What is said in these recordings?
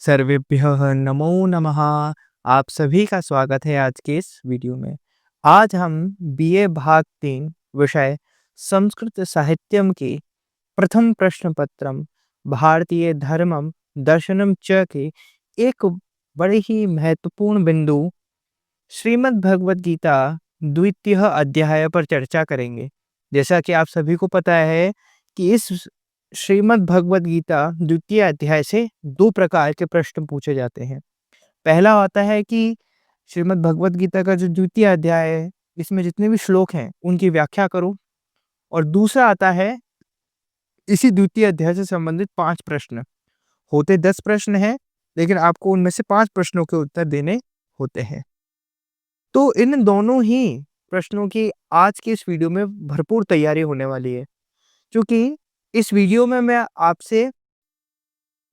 सर्वेभ्यः नमो नमः। आप सभी का स्वागत है आज के इस वीडियो में। आज हम बीए भाग 3 विषय संस्कृत साहित्यम के प्रथम प्रश्न पत्रम भारतीय धर्मम दर्शनम च के एक बड़े ही महत्वपूर्ण बिंदु श्रीमद् भगवद गीता द्वितीय अध्याय पर चर्चा करेंगे। जैसा कि आप सभी को पता है कि इस श्रीमद् भगवद गीता द्वितीय अध्याय से दो प्रकार के प्रश्न पूछे जाते हैं। पहला आता है कि श्रीमद् भगवद गीता का जो द्वितीय अध्याय है, इसमें जितने भी श्लोक हैं उनकी व्याख्या करो। और दूसरा आता है इसी द्वितीय अध्याय से संबंधित 5 प्रश्न। होते 10 प्रश्न हैं, लेकिन आपको उनमें से 5 प्रश्नों के उत्तर देने होते हैं। तो इन दोनों ही प्रश्नों की आज की इस वीडियो में भरपूर तैयारी होने वाली है, क्योंकि इस वीडियो में मैं आपसे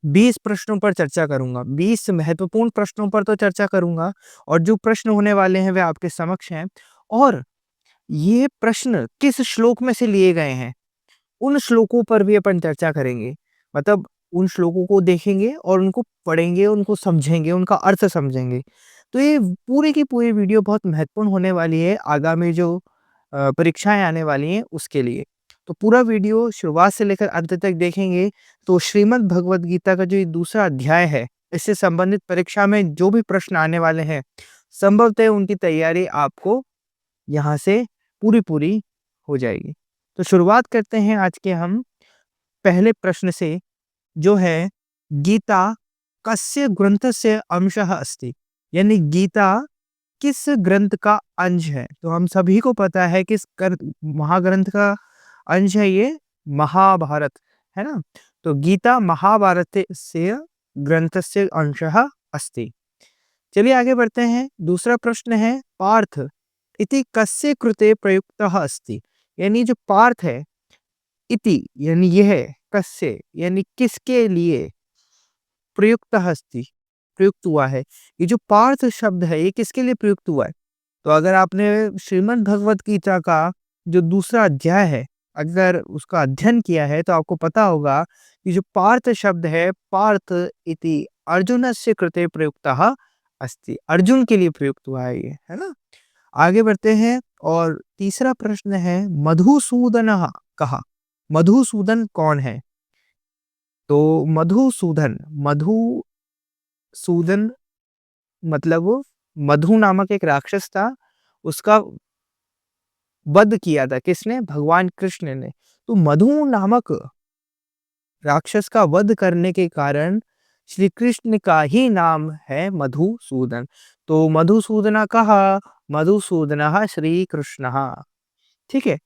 20 प्रश्नों पर चर्चा करूंगा। 20 महत्वपूर्ण प्रश्नों पर तो चर्चा करूंगा, और जो प्रश्न होने वाले हैं वे आपके समक्ष हैं। और ये प्रश्न किस श्लोक में से लिए गए हैं, उन श्लोकों पर भी अपन चर्चा करेंगे। मतलब उन श्लोकों को देखेंगे और उनको पढ़ेंगे, उनको समझेंगे, उनका अर्थ समझेंगे। तो ये पूरी की पूरी वीडियो बहुत महत्वपूर्ण होने वाली है आगामी जो परीक्षाएं आने वाली हैं उसके लिए। तो पूरा वीडियो शुरुआत से लेकर अंत तक देखेंगे तो श्रीमद् भगवद गीता का जो ये दूसरा अध्याय है, इससे संबंधित परीक्षा में जो भी प्रश्न आने वाले हैं, संभवतः उनकी तैयारी आपको यहाँ से पूरी हो जाएगी। तो शुरुआत करते हैं आज के हम पहले प्रश्न से, जो है गीता कस्य ग्रंथस्य अंशः अस्ति, यानी गीता किस ग्रंथ का अंश है। तो हम सभी को पता है कि महाग्रंथ का अंश है ये महाभारत, है ना। तो गीता महाभारत से ग्रंथस्य अंशः अस्ति। चलिए आगे बढ़ते हैं। दूसरा प्रश्न है पार्थ इति कस्य कृते प्रयुक्तः अस्ति, यानी जो पार्थ है, इति यानी यह, कस्य यानी किसके लिए, प्रयुक्तः अस्ति प्रयुक्त हुआ है। ये जो पार्थ शब्द है ये किसके लिए प्रयुक्त हुआ है। तो अगर आपने श्रीमद् भगवद गीता का जो दूसरा अध्याय है, अगर उसका अध्ययन किया है, तो आपको पता होगा कि जो पार्थ शब्द है, पार्थ इति अर्जुनस्य कृते प्रयुक्तः अस्ति, अर्जुन के लिए प्रयुक्त हुआ है ये, है ना। आगे बढ़ते हैं और तीसरा प्रश्न है मधुसूदनः कहा। मधुसूदन कौन है। तो मधुसूदन मतलब वो मधु नामक एक राक्षस था, उसका वध किया था किसने, भगवान कृष्ण ने। तो मधु नामक राक्षस का वध करने के कारण श्री कृष्ण का ही नाम है मधुसूदन। तो मधुसूदना कहा, मधुसूदनः श्री कृष्ण। ठीक है।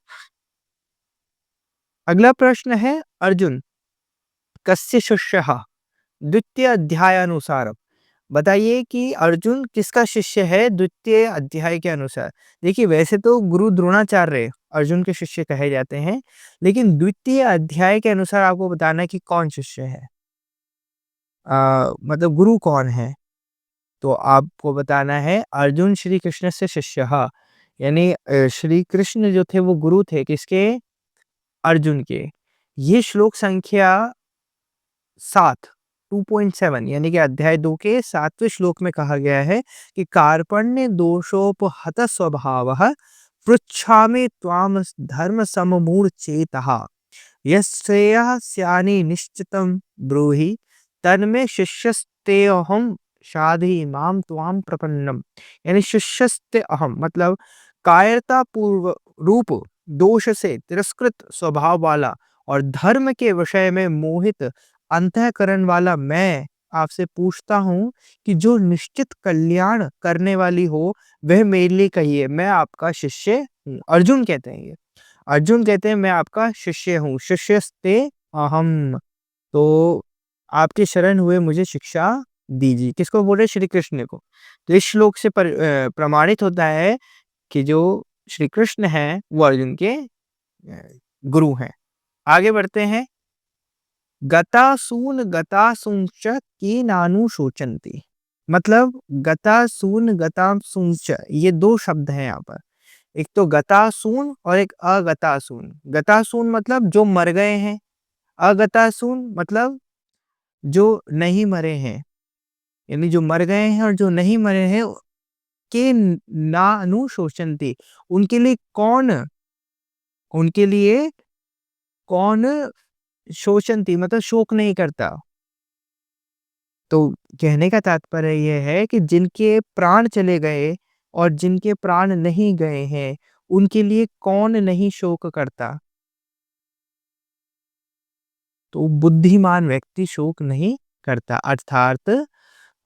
अगला प्रश्न है अर्जुन कस्य शिष्यः द्वितीय अध्याय अनुसार। बताइए कि अर्जुन किसका शिष्य है द्वितीय अध्याय के अनुसार। देखिए वैसे तो गुरु द्रोणाचार्य अर्जुन के शिष्य कहे जाते हैं, लेकिन द्वितीय अध्याय के अनुसार आपको बताना है कि कौन शिष्य है, मतलब गुरु कौन है। तो आपको बताना है अर्जुन श्री कृष्ण से शिष्य, यानी श्री कृष्ण जो थे वो गुरु थे किसके, अर्जुन के। ये श्लोक संख्या 7 2.7 यानी कि अध्याय 2 के 7वें श्लोक में कहा गया है कि कार्पण्य दोषोपहत स्वभावः पृच्छामि त्वाम धर्म सममूढ़चेतः यश्रेयः स्यानि निश्चितं ब्रूहि तन्मे शिष्यस्ते अहम शाधि माम त्वाम प्रपन्नम। यानी शिष्यस्ते अहम मतलब कायरता पूर्व रूप दोष से तिरस्कृत स्वभाव वाला और धर्म के विषय में मोहित अंतःकरण वाला मैं आपसे पूछता हूँ कि जो निश्चित कल्याण करने वाली हो वह मेरे लिए कहिए, मैं आपका शिष्य हूँ। अर्जुन कहते हैं ये, अर्जुन कहते हैं मैं आपका शिष्य हूँ, शिष्यस्ते अहम। तो आपके शरण हुए मुझे शिक्षा दीजिए। किसको बोल रहे, श्री कृष्ण को। तो इस श्लोक से प्रमाणित होता है कि जो श्री कृष्ण हैं वो अर्जुन के गुरु हैं। आगे बढ़ते हैं। गतासून च की नानु शोचंती, मतलब गतासून च ये दो शब्द हैं यहाँ पर। एक तो गतासून और एक अगतासून। गतासून मतलब जो मर गए हैं, अगतासून मतलब जो नहीं मरे हैं। यानी जो मर गए हैं और जो नहीं मरे हैं के नानुशोचन्ति, उनके लिए कौन उनके लिए कौन शोचन्ति मतलब शोक नहीं करता। तो कहने का तात्पर्य ये है कि जिनके प्राण चले गए और जिनके प्राण नहीं गए हैं, उनके लिए कौन नहीं शोक करता। तो बुद्धिमान व्यक्ति शोक नहीं करता, अर्थात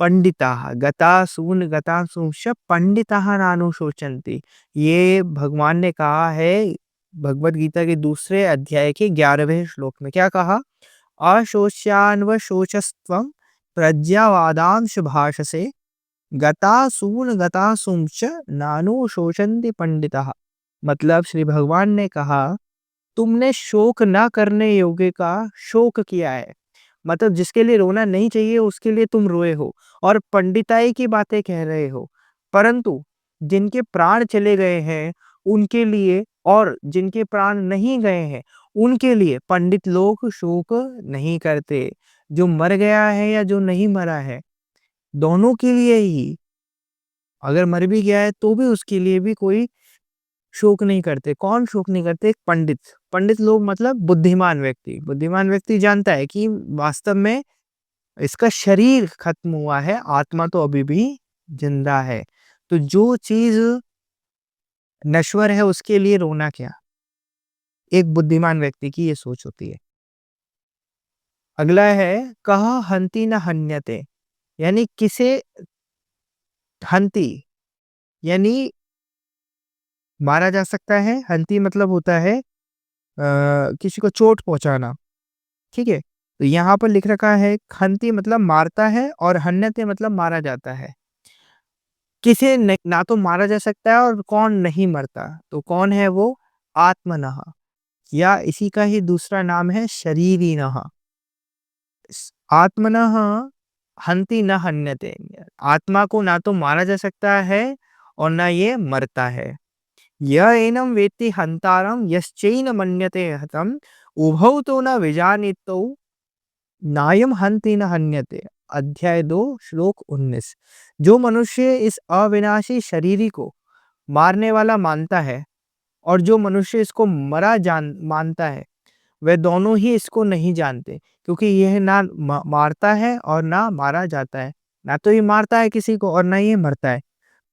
पंडिताः गतासून गतासूंश्च पंडिताः नानुशोचन्ति। ये भगवान ने कहा है भगवद गीता के दूसरे अध्याय के 11वें श्लोक में। क्या कहा? अशोच्यान्वशोचस्त्वं प्रज्ञावादांश भाषसे गतासून गतासूंश्च नानुशोचन्ति पंडिताः। मतलब श्री भगवान ने कहा तुमने शोक ना करने योग्य का शोक किया है। मतलब जिसके लिए रोना नहीं चाहिए उसके लिए तुम रोए हो और पंडिताई की बातें कह रहे हो। परंतु जिनके प्राण चले गए हैं उनके लिए और जिनके प्राण नहीं गए हैं उनके लिए पंडित लोग शोक नहीं करते। जो मर गया है या जो नहीं मरा है, दोनों के लिए ही, अगर मर भी गया है तो भी उसके लिए भी कोई शोक नहीं करते। कौन शोक नहीं करते? एक पंडित। पंडित लोग मतलब बुद्धिमान व्यक्ति। बुद्धिमान व्यक्ति जानता है कि वास्तव में इसका शरीर खत्म हुआ है, आत्मा तो अभी भी जिंदा है। तो जो चीज नश्वर है उसके लिए रोना क्या? एक बुद्धिमान व्यक्ति की ये सोच होती है। अगला है कह हंति न हन्यते, यानी किसे हंति यानी मारा जा सकता है। हंति मतलब होता है किसी को चोट पहुंचाना। ठीक है, तो यहाँ पर लिख रखा है हंति मतलब मारता है और हन्यते मतलब मारा जाता है। किसे ना तो मारा जा सकता है और कौन नहीं मरता, तो कौन है वो? आत्मनः, या इसी का ही दूसरा नाम है शरीरिणः। आत्मनः हंति न हन्यते, आत्मा को ना तो मारा जा सकता है और ना ये मरता है। यह एनम वेत्ति हंतारम यश्चैन मन्यते हतम उभौ तो न विजानीतो नायम हंति न हन्यते। अध्याय 2 श्लोक 19। जो मनुष्य इस अविनाशी शरीरी को मारने वाला मानता है और जो मनुष्य इसको मरा जान मानता है, वह दोनों ही इसको नहीं जानते, क्योंकि यह ना मारता है और ना मारा जाता है। ना तो ये मारता है किसी को और ना ये मरता है।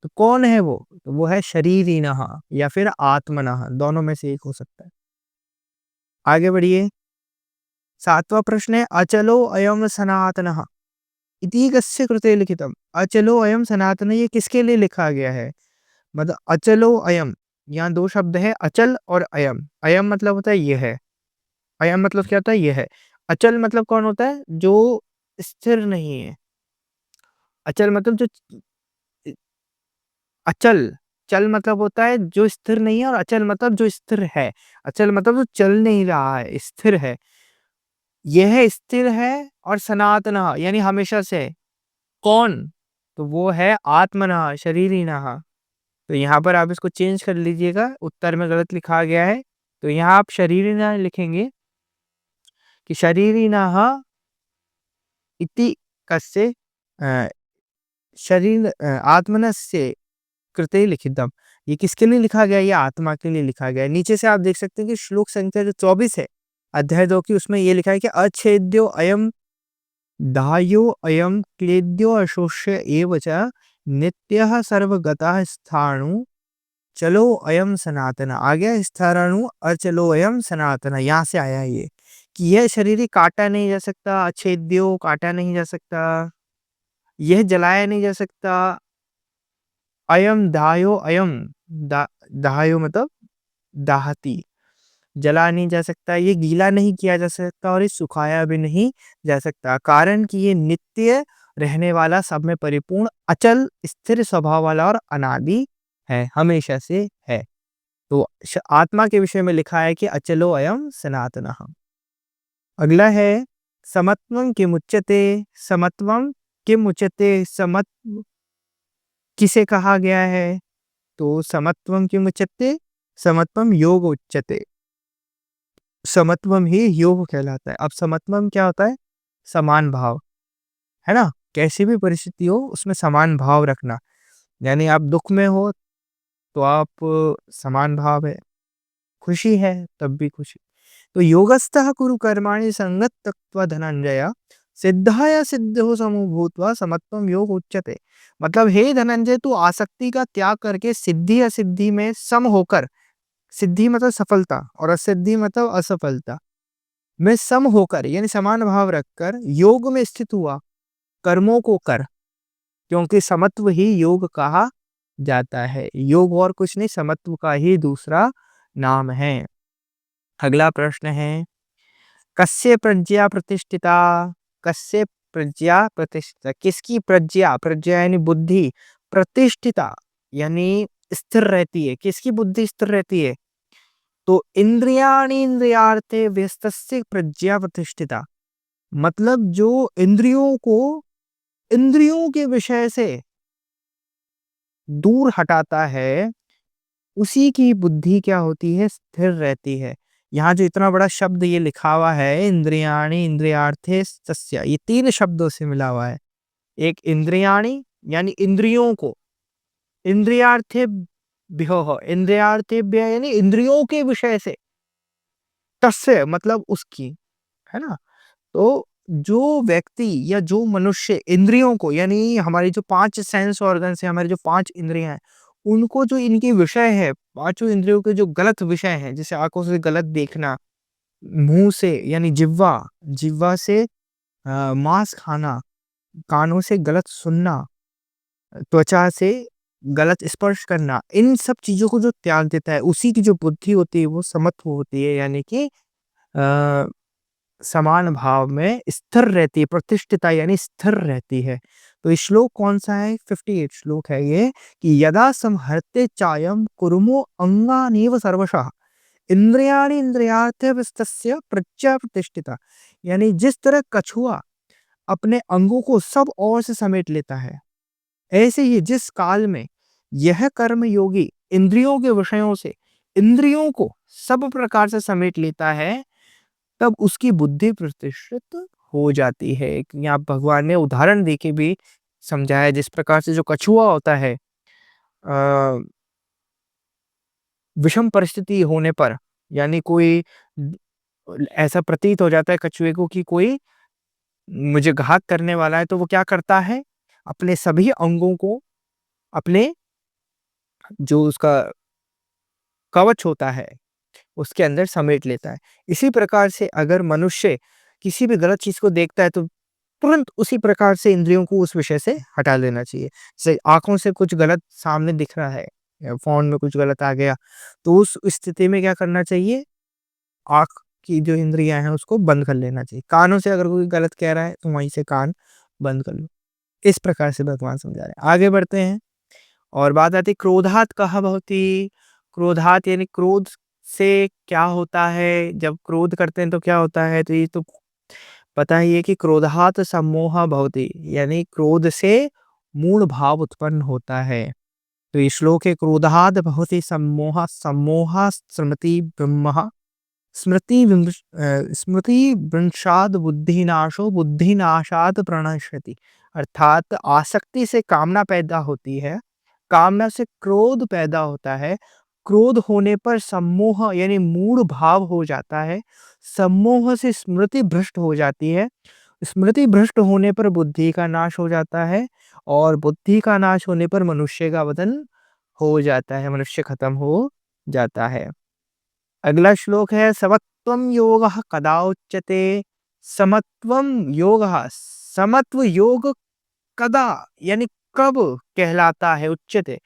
तो कौन है वो? तो वो है शरीरिणः या फिर आत्मनः, दोनों में से एक हो सकता है। आगे बढ़िए। 7वां प्रश्न है अचलो अयम सनातनः इति कस्य कृते लिखितम्। अचलो अयम सनातन, ये किसके लिए लिखा गया है? मतलब अचलो अयम, यहाँ दो शब्द है अचल और अयम। अयम मतलब होता है ये है, अयम मतलब क्या होता है? ये है। अचल मतलब कौन होता है? जो स्थिर नहीं है। अचल मतलब जो अचल, चल मतलब होता है जो स्थिर नहीं है और अचल मतलब जो स्थिर है। अचल मतलब जो चल नहीं रहा है, स्थिर है। यह स्थिर है और सनातन यानी हमेशा से। कौन? तो वो है आत्मनः शरीरिणः। तो यहाँ पर आप इसको चेंज कर लीजिएगा, उत्तर में गलत लिखा गया है। तो यहाँ आप शरीरिणः लिखेंगे कि शरीरिणः इति कस्य अ, आत्मनस्य कृते लिखितम्। ये किसके लिए लिखा गया है? ये आत्मा के लिए लिखा गया है। नीचे से आप देख सकते हैं कि श्लोक संख्या जो 24 है अध्याय 2 की, उसमें ये लिखा है कि अच्छेद्यो अयम दाह्यो अयम क्लेद्यो अशोष्य एव च नित्यः सर्वगतः स्थाणु चलो अयम सनातन। आ गया स्थाणु अचलो अयम सनातन, यहाँ से आया ये कि यह शरीर ही काटा नहीं जा सकता, अच्छेद्यो काटा नहीं जा सकता, यह जलाया नहीं जा सकता। अयम दाह्यो अयम दाह्यो मतलब दाहती, जला नहीं जा सकता, ये गीला नहीं किया जा सकता और ये सुखाया भी नहीं जा सकता। कारण कि ये नित्य रहने वाला, सब में परिपूर्ण, अचल स्थिर स्वभाव वाला और अनादि है, हमेशा से है। तो आत्मा के विषय में लिखा है कि अचलो अयम सनातनः। अगला है समत्वं किमुच्यते। समत्वं किमुच्यते, समत्व किसे कहा गया है? तो समत्वं किमुच्यते, समत्वं योग उच्यते। समत्वम ही योग कहलाता है। अब समत्वम क्या होता है? समान भाव, है ना? कैसी भी परिस्थिति हो उसमें समान भाव रखना। यानी आप दुःख में हो तो आप समान भाव है, खुशी है तब भी खुशी। तो योगस्थः कुरु कर्माणि संगत्त्यक्त्वा धनंजय सिद्धाय सिद्धौ समो भूत्वा समत्वं योग उच्यते। मतलब हे धनंजय, तू आसक्ति का त्याग करके सिद्धि असिद्धि में सम होकर, सिद्धि मतलब सफलता और असिद्धि मतलब असफलता में सम होकर यानी समान भाव रखकर योग में स्थित हुआ, कर्मों को कर, क्योंकि समत्व ही योग कहा जाता है। योग और कुछ नहीं, समत्व का ही दूसरा नाम है। अगला प्रश्न है, कस्य प्रज्ञा प्रतिष्ठिता? कस्य प्रज्ञा प्रतिष्ठिता? किसकी प्रज्ञा, प्रज्ञा यानी बुद्धि, प्रतिष्ठिता यानी स्थिर रहती है। किसकी बुद्धि स्थिर रहती है? तो इंद्रियाणि इंद्रियार्थे व्यस्तस्य प्रज्ञा प्रतिष्ठिता। मतलब जो इंद्रियों को इंद्रियों के विषय से दूर हटाता है, उसी की बुद्धि क्या होती है? स्थिर रहती है। यहाँ जो इतना बड़ा शब्द ये लिखा हुआ है, इंद्रियाणि इंद्रियार्थे तस्य, ये 3 शब्दों से मिला हुआ है। एक इंद्रियाणि यानी इंद्रियों को, इंद्रियार्थेभ्योः, इंद्रियार्थेभ्यः यानी इंद्रियों के विषय से, तस्य मतलब उसकी, है ना? तो जो व्यक्ति या जो मनुष्य इंद्रियों को यानी हमारी जो 5 सेंस ऑर्गन्स हैं, हमारी जो 5 इंद्रियाँ हैं, उनको जो इनके विषय है, पाँचों इंद्रियों के जो गलत विषय हैं, जैसे आँखों से गलत देखना, मुँह से यानी जिह्वा, जिह्वा से मांस खाना, कानों से गलत सुनना, त्वचा से गलत स्पर्श करना, इन सब चीज़ों को जो त्याग देता है, उसी की जो बुद्धि होती है वो समत्व होती है, यानी कि अ समान भाव में स्थिर रहती है, प्रतिष्ठिता यानी स्थिर रहती है। तो ये श्लोक कौन-सा है? 58 श्लोक है ये, कि यदा संहर्ते चायं कुर्मो अंगानीव सर्वशः इंद्रियाणि इंद्रियार्थव्यस्तस्य प्रज्ञा प्रतिष्ठिता। यानी जिस तरह कछुआ अपने अंगों को सब ओर से समेट लेता है, ऐसे ही जिस काल में यह कर्म योगी इंद्रियों के विषयों से इंद्रियों को सब प्रकार से समेट लेता है, तब उसकी बुद्धि प्रतिष्ठित हो जाती है। एक यहाँ भगवान ने उदाहरण देके भी समझाया, जिस प्रकार से जो कछुआ होता है, विषम परिस्थिति होने पर, यानी कोई ऐसा प्रतीत हो जाता है कछुए को कि कोई मुझे घात करने वाला है, तो वो क्या करता है? अपने सभी अंगों को अपने जो उसका कवच होता है उसके अंदर समेट लेता है। इसी प्रकार से अगर मनुष्य किसी भी गलत चीज को देखता है तो तुरंत उसी प्रकार से इंद्रियों को उस विषय से हटा लेना चाहिए। जैसे आँखों से कुछ गलत सामने दिख रहा है या फ़ोन में कुछ गलत आ गया, तो उस स्थिति में क्या करना चाहिए? आँख की जो इंद्रियाँ हैं उसको बंद कर लेना चाहिए। कानों से अगर कोई गलत कह रहा है तो वहीं से कान बंद कर लो। इस प्रकार से भगवान समझा रहे हैं। आगे बढ़ते हैं और बात आती है क्रोधात् कः भवति? क्रोधात् यानी क्रोध से क्या होता है? जब क्रोध करते हैं तो क्या होता है? तो ये तो पता ही है कि क्रोधात् सम्मोहः भवति, यानी क्रोध से मूढ़ भाव उत्पन्न होता है। तो ये श्लोक है, क्रोधात् भवति सम्मोहः, सम्मोहः स्मृति ब्रह्मः, स्मृति भ्रंशात् बुद्धिनाशो, बुद्धिनाशात् प्रणश्यति। अर्थात आसक्ति से कामना पैदा होती है, कामना से क्रोध पैदा होता है, क्रोध होने पर सम्मोह यानी मूढ़ भाव हो जाता है, सम्मोह से स्मृति भ्रष्ट हो जाती है, स्मृति भ्रष्ट होने पर बुद्धि का नाश हो जाता है और बुद्धि का नाश होने पर मनुष्य का वतन हो जाता है, मनुष्य खत्म हो जाता है। अगला श्लोक है, समत्वं योगः कदा उच्यते? समत्वं योगः, समत्व योग कदा यानी कब कहलाता है? उच्यते,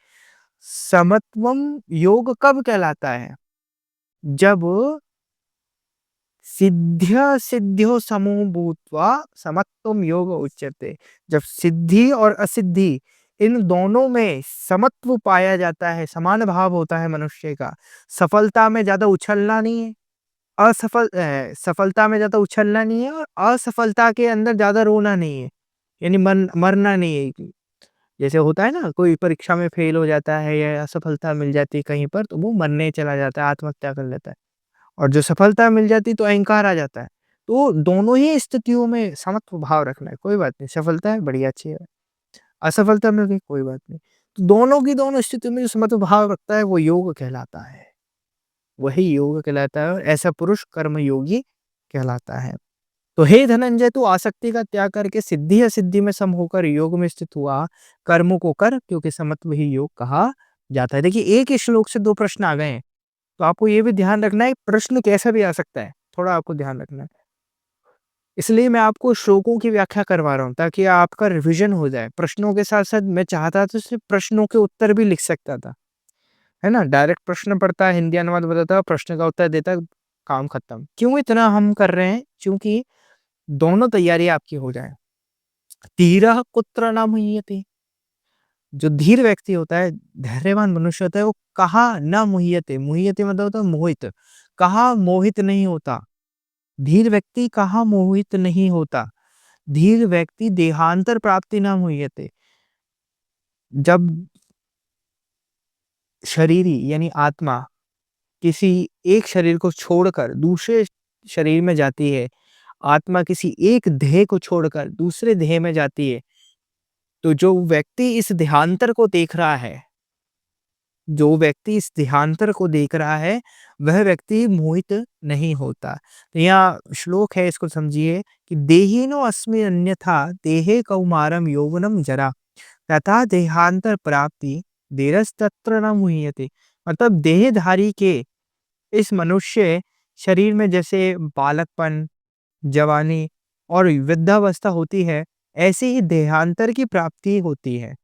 समत्वम योग कब कहलाता है? जब सिद्ध्य सिद्ध्यो समो भूत्वा समत्वम योग उच्यते। जब सिद्धि और असिद्धि इन दोनों में समत्व पाया जाता है, समान भाव होता है मनुष्य का। सफलता में ज्यादा उछलना नहीं है, सफलता में ज्यादा उछलना नहीं है और असफलता के अंदर ज्यादा रोना नहीं है, यानी मरना नहीं है। जैसे होता है ना, कोई परीक्षा में फेल हो जाता है या असफलता मिल जाती है कहीं पर, तो वो मरने चला जाता है, आत्महत्या कर लेता है। और जो सफलता मिल जाती है तो अहंकार आ जाता है, तो दोनों ही स्थितियों में समत्व भाव रखना है, कोई बात नहीं, सफलता है बढ़िया अच्छी है, असफलता मिल गई कोई बात नहीं। तो दोनों की दोनों स्थितियों में जो समत्व भाव रखता है वो योग कहलाता है, वही योग कहलाता है और ऐसा पुरुष कर्मयोगी कहलाता है। तो हे धनंजय, तू आसक्ति का त्याग करके सिद्धि असिद्धि में सम होकर योग में स्थित हुआ, कर्मों को कर क्योंकि समत्व ही योग कहा जाता है। देखिए एक ही श्लोक से 2 प्रश्न आ गए हैं, तो आपको ये भी ध्यान रखना है प्रश्न कैसा भी आ सकता है, थोड़ा आपको ध्यान रखना है। इसलिए मैं आपको श्लोकों की व्याख्या करवा रहा हूँ ताकि आपका रिविज़न हो जाए। प्रश्नों के साथ-साथ मैं चाहता तो सिर्फ़ प्रश्नों के उत्तर भी लिख सकता था, है ना? डायरेक्ट प्रश्न पढ़ता, हिंदी अनुवाद बताता, प्रश्न का उत्तर देता, काम खत्म। क्यों इतना हम कर रहे हैं? क्योंकि दोनों तैयारी आपकी हो जाए। धीरः कुत्र न मुह्यते, जो धीर व्यक्ति होता है, धैर्यवान मनुष्य होता है, वो कहाँ न मुह्यते, मुह्यते मतलब होता है मोहित, कहाँ मोहित नहीं होता। धीर व्यक्ति कहाँ मोहित नहीं होता। धीर व्यक्ति देहांतर प्राप्ति न मुह्यते। जब शरीरी यानी आत्मा किसी एक शरीर को छोड़कर दूसरे शरीर में जाती है, आत्मा किसी एक देह को छोड़कर दूसरे देह में जाती है, तो जो व्यक्ति इस देहांतर को देख रहा है, जो व्यक्ति इस देहांतर को देख रहा है, वह व्यक्ति मोहित नहीं होता। तो यहाँ श्लोक है, इसको समझिए कि देहिनो अस्मि अन्यथा देहे कौमारम यौवनम जरा तथा देहांतर प्राप्ति धीरस्तत्र न मुह्यते। मतलब देहधारी के इस मनुष्य शरीर में जैसे बालकपन, जवानी और वृद्धावस्था होती है, ऐसे ही देहांतर की प्राप्ति होती है।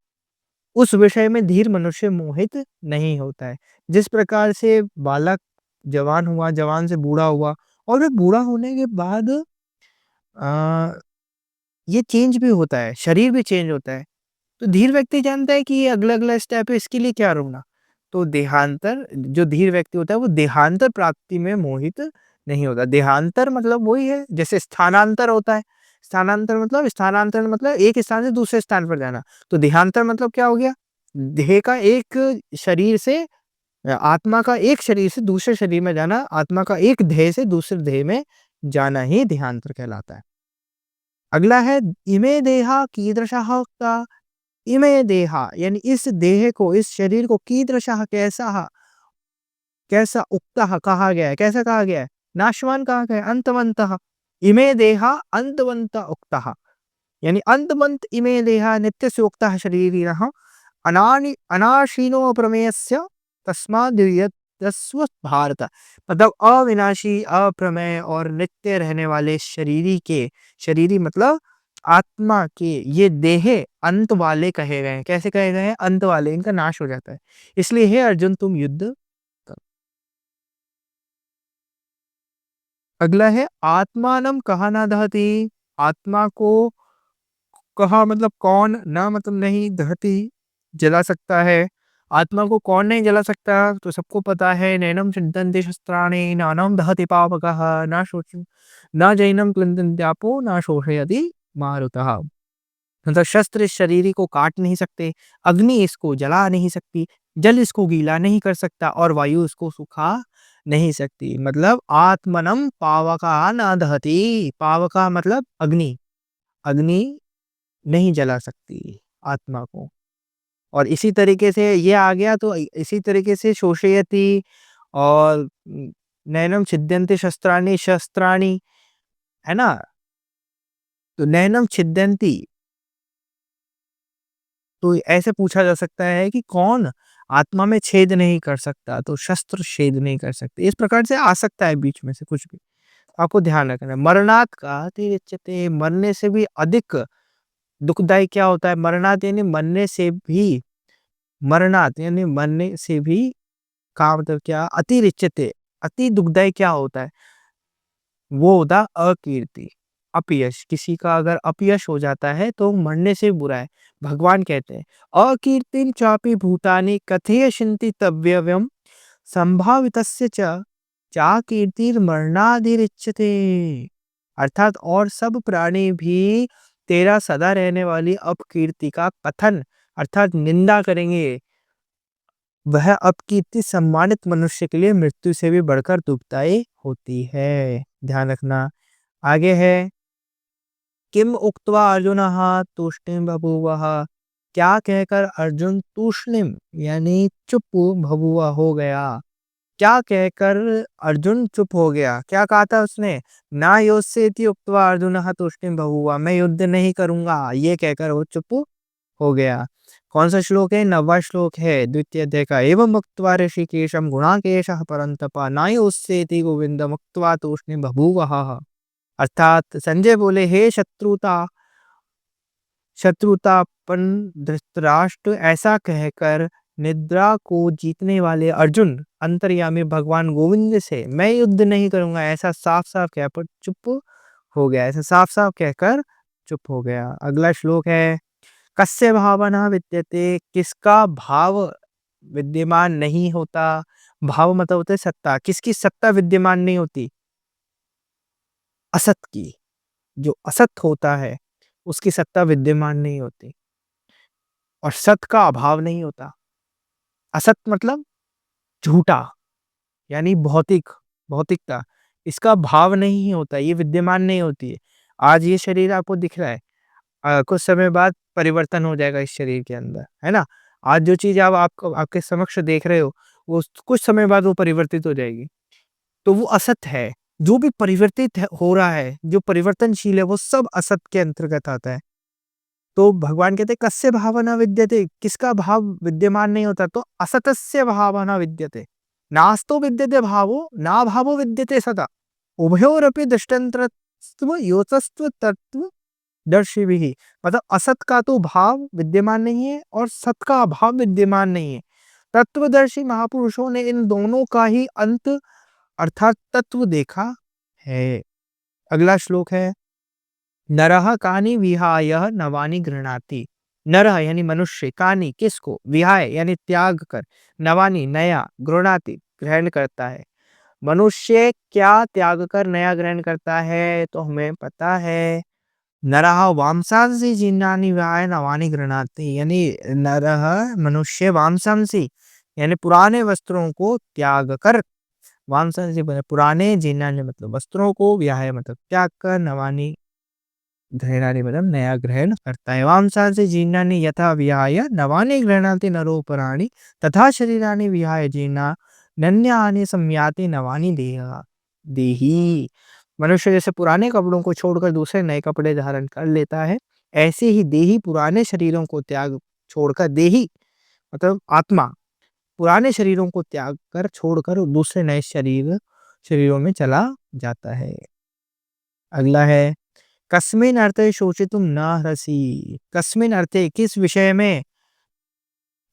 उस विषय में धीर मनुष्य मोहित नहीं होता है। जिस प्रकार से बालक जवान हुआ, जवान से बूढ़ा हुआ और फिर बूढ़ा होने के बाद अ, ये चेंज भी होता है, शरीर भी चेंज होता है। तो धीर व्यक्ति जानता है कि ये अगला-अगला स्टेप है, इसके लिए क्या रोकना। तो देहांतर जो धीर व्यक्ति होता है वो देहांतर प्राप्ति में मोहित नहीं होता। देहांतर मतलब वही है जैसे स्थानांतर होता है। स्थानांतर मतलब एक स्थान से दूसरे स्थान पर जाना। तो देहांतर मतलब क्या हो गया? देह का एक शरीर से आत्मा का एक शरीर से दूसरे शरीर में जाना, आत्मा का एक देह से दूसरे देह में जाना ही देहांतर कहलाता है। अगला है इमे देहा कीदृशः उक्ता। इमे देहा यानी इस देह को, इस शरीर को कीदृशः कैसा, कैसा उक्तः कहा गया है, कैसा कहा गया है? नाशवान कहा गया है, अंतवन्तः। इमे देहा अंतवन्त उक्तः यानी अंतवन्त इमे देहा नित्यस्य उक्तः शरीरिणः अनाशीनो प्रमेयस्य तस्माद्युध्यस्व भारत। मतलब अविनाशी, अप्रमेय और नित्य रहने वाले शरीरी मतलब आत्मा के ये देह अंत वाले कहे गए हैं। कैसे कहे गए हैं? अंत वाले, इनका नाश हो जाता है। इसलिए हे अर्जुन तुम युद्ध करो। अगला है आत्मानं कहा ना दहति। आत्मा को कहा मतलब कौन, ना मतलब नहीं, दहति जला सकता है। आत्मा को कौन नहीं जला सकता? तो सबको पता है, नैनम छिद्यन्ते शस्त्राणि नानं दहति पावकः ना शोषि ना जैनम क्लिन्दन्त्यापो ना शोषयति मारुतः। मतलब शस्त्र इस शरीर को काट नहीं सकते, अग्नि इसको जला नहीं सकती, जल इसको गीला नहीं कर सकता और वायु इसको सुखा नहीं सकती। मतलब आत्मनम पावका न दहति। पावका मतलब अग्नि, अग्नि नहीं जला सकती आत्मा को। और इसी तरीके से ये आ गया तो इसी तरीके से शोषयति और नैनम छिद्यन्ते शस्त्राणि, शस्त्राणि, है ना? तो नैनम छिद्यन्ति, तो ऐसे पूछा जा सकता है कि कौन आत्मा में छेद नहीं कर सकता? तो शस्त्र छेद नहीं कर सकते। इस प्रकार से आ सकता है बीच में से कुछ भी। आपको ध्यान रखना है। मरणात् कातिरिच्यते, मरने से भी अधिक दुखदायी क्या होता है? मरणात् यानी मरने से भी, मरणात् यानी मरने से भी का मतलब क्या? अतिरिच्यते, अति दुखदायी क्या होता है? वो होता है अकीर्ति, अपयश। किसी का अगर अपयश हो जाता है तो मरने से बुरा है। भगवान कहते हैं अकीर्तिं चापि भूतानि कथयिष्यन्ति तव्यव्यम संभावितस्य च चाकीर्तिर्मरणादिरिच्यते। अर्थात और सब प्राणी भी तेरा सदा रहने वाली अपकीर्ति का कथन अर्थात निंदा करेंगे। वह अपकीर्ति सम्मानित मनुष्य के लिए मृत्यु से भी बढ़कर दुखदायी होती है। ध्यान रखना, आगे है किम उक्त्वा अर्जुनः तूष्णीम बभूवः, क्या कहकर अर्जुन तूष्णीम यानी चुप बभूव हो गया। क्या कहकर अर्जुन चुप हो गया, क्या कहा था उसने, ना योत्स्येति उक्त्वा अर्जुनः तूष्णीम बभूव, मैं युद्ध नहीं करूंगा ये कहकर वो चुप हो गया। कौन सा श्लोक है, 9वां श्लोक है द्वितीय अध्याय का। एवं उक्त्वा ऋषिकेशम गुणाकेशः परन्तप न योत्स्येति गोविंदम उक्त्वा तूष्णीम बभूवः। अर्थात संजय बोले, हे शत्रुतापन धृतराष्ट्र, ऐसा कहकर निद्रा को जीतने वाले अर्जुन अंतर्यामी भगवान गोविंद से मैं युद्ध नहीं करूंगा ऐसा साफ साफ कहकर चुप हो गया, ऐसा साफ साफ कहकर चुप हो गया। अगला श्लोक है कस्य भावना विद्यते, किसका भाव विद्यमान नहीं होता। भाव मतलब होता है सत्ता, किसकी सत्ता विद्यमान नहीं होती, असत की। जो असत होता है उसकी सत्ता विद्यमान नहीं होती और सत का अभाव नहीं होता। असत मतलब झूठा यानी भौतिकता, इसका भाव नहीं होता, ये विद्यमान नहीं होती है। आज ये शरीर आपको दिख रहा है, कुछ समय बाद परिवर्तन हो जाएगा इस शरीर के अंदर, है ना। आज जो चीज आप आपको आपके समक्ष देख रहे हो वो कुछ समय बाद वो परिवर्तित हो जाएगी, तो वो असत है। जो भी परिवर्तित हो रहा है, जो परिवर्तनशील है, वो सब असत के अंतर्गत आता है। तो भगवान कहते हैं कस्य भावना विद्यते, किसका भाव विद्यमान नहीं होता, तो असतस्य भावना विद्यते। नास्तो विद्यते भावो ना भावो विद्यते सदा, उभयोरपि दृष्टान्तरत्व योतस्त्व तत्व दर्शिभिः। मतलब असत का तो भाव विद्यमान नहीं है और सत का अभाव विद्यमान नहीं है। तत्वदर्शी महापुरुषों ने इन दोनों का ही अंत अर्थात तत्व देखा है। अगला श्लोक है नरः कानि विहाय नवानि गृह्णाति। नरः यानी मनुष्य, कानि किसको, विहाय यानी त्याग कर, नवानि नया, गृह्णाति ग्रहण करता है। मनुष्य क्या त्याग कर नया ग्रहण करता है, तो हमें पता है नरः वांसांसि जीर्णानि विहाय नवानि गृह्णाति, यानी नरः मनुष्य वांसांसि यानी पुराने वस्त्रों को त्याग कर, वांसांसि पुराने, जीर्णानि मतलब वस्त्रों को, विहाय मतलब त्याग कर, नवानि ग्रहणानि मतलब नया ग्रहण करता है। वांसांसि जीर्णानि यथा विहाय नवानि गृह्णाति नरोपराणि तथा शरीराणि विहाय जीर्णान्यानि संयाति नवानि देही। मनुष्य जैसे पुराने कपड़ों को छोड़कर दूसरे नए कपड़े धारण कर लेता है, ऐसे ही देही पुराने शरीरों को त्याग छोड़कर, देही मतलब आत्मा पुराने शरीरों को त्याग कर छोड़कर दूसरे नए शरीरों में चला जाता है। अगला है कस्मिन् अर्थे शोचितुम न अर्हसि, कस्मिन् अर्थे किस विषय में,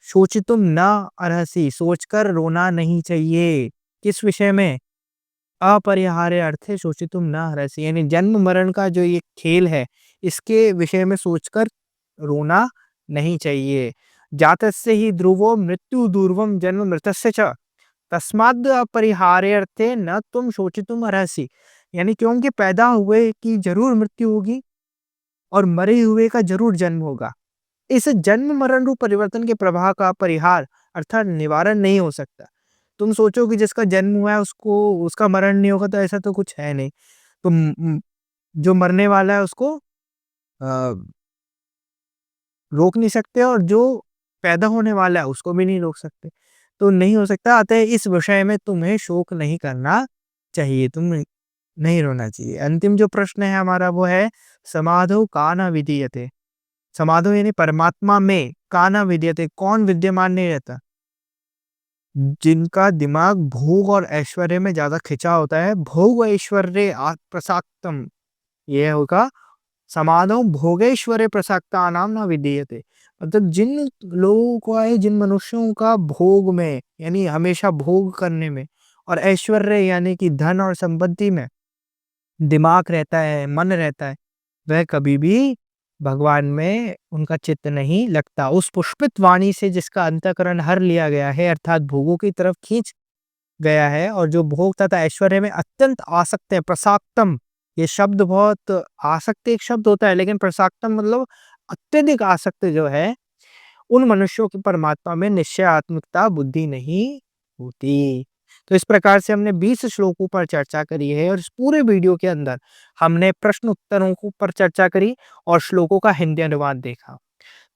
शोचितुम न अर्हसि सोचकर रोना नहीं चाहिए, किस विषय में, अपरिहार्य अर्थे शोचितुम न अर्हसि यानी जन्म मरण का जो ये खेल है इसके विषय में सोचकर रोना नहीं चाहिए। जातस्य ही ध्रुवो मृत्यु दूर्वम जन्म मृतस्य च तस्माद् अपरिहार्यर्थे न तुम शोचितुम अर्हसि, यानी क्योंकि पैदा हुए की जरूर मृत्यु होगी और मरे हुए का जरूर जन्म होगा। इस जन्म मरण रूप परिवर्तन के प्रभाव का परिहार अर्थात निवारण नहीं हो सकता। तुम सोचो कि जिसका जन्म हुआ है उसको उसका मरण नहीं होगा, तो ऐसा तो कुछ है नहीं। तो जो मरने वाला है उसको रोक नहीं सकते और जो पैदा होने वाला है उसको भी नहीं रोक सकते, तो नहीं हो सकता। अतः इस विषय में तुम्हें शोक नहीं करना चाहिए, तुम नहीं रोना चाहिए। अंतिम जो प्रश्न है हमारा वो है समाधौ का न विधीयते, समाधौ यानी परमात्मा में, का न विधीयते कौन विद्यमान नहीं रहता, जिनका दिमाग भोग और ऐश्वर्य में ज्यादा खिंचा होता है। भोग ऐश्वर्य प्रसाक्तम, यह होगा समाधौ भोगेश्वरे प्रसक्ता नाम न विधीयते। मतलब जिन लोगों को है, जिन मनुष्यों का भोग में यानी हमेशा भोग करने में और ऐश्वर्य यानी कि धन और संपत्ति में दिमाग रहता है, मन रहता है, वह कभी भी भगवान में उनका चित्त नहीं लगता। उस पुष्पित वाणी से जिसका अंतःकरण हर लिया गया है अर्थात भोगों की तरफ खींच गया है और जो भोग तथा ऐश्वर्य में अत्यंत आसक्त है, प्रसाक्तम, ये शब्द बहुत आसक्त एक शब्द होता है लेकिन प्रसाक्तम मतलब अत्यधिक आसक्त जो है, उन मनुष्यों की परमात्मा में निश्चयात्मकता बुद्धि नहीं होती। तो इस प्रकार से हमने 20 श्लोकों पर चर्चा करी है और इस पूरे वीडियो के अंदर हमने प्रश्न उत्तरों को पर चर्चा करी और श्लोकों का हिंदी अनुवाद देखा।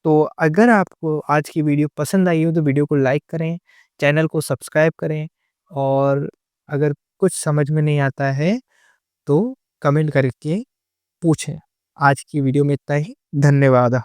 तो अगर आपको आज की वीडियो पसंद आई हो तो वीडियो को लाइक करें, चैनल को सब्सक्राइब करें और अगर कुछ समझ में नहीं आता है तो कमेंट करके पूछें। आज की वीडियो में इतना ही। धन्यवाद।